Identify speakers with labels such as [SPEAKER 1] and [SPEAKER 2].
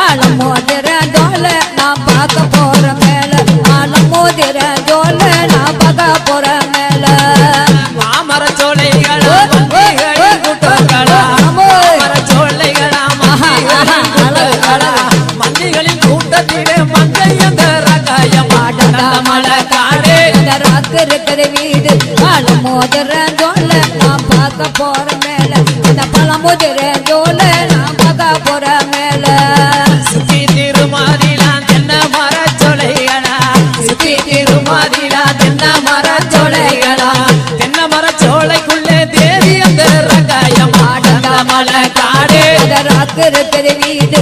[SPEAKER 1] ஆலம் மோதிர ஜோல நான் பார்க்க போற மேல ஆலம் மோதிர ஜோல நான் பார்க்க போற மேல
[SPEAKER 2] மாமர சோலைகளா மந்திகளின் கூட்டத்திலே
[SPEAKER 1] இருக்கிற வீடு ஆலம் மோதிர ஜோல நான் பார்க்க போற மேல இந்த பழம் மோதிர ஜோல நான் பார்க்க போற மேல
[SPEAKER 2] சுத்தி திருமாதிலாம் தென்ன மர சோலைகளா சுத்தி திருமாதிலாம் தென்ன மர சோலைகளா தென்ன மர சோலைக்குள்ளே தேவி அந்த ரகாயம் ஆடந்த மலை காடு
[SPEAKER 1] இருக்கிற வீடு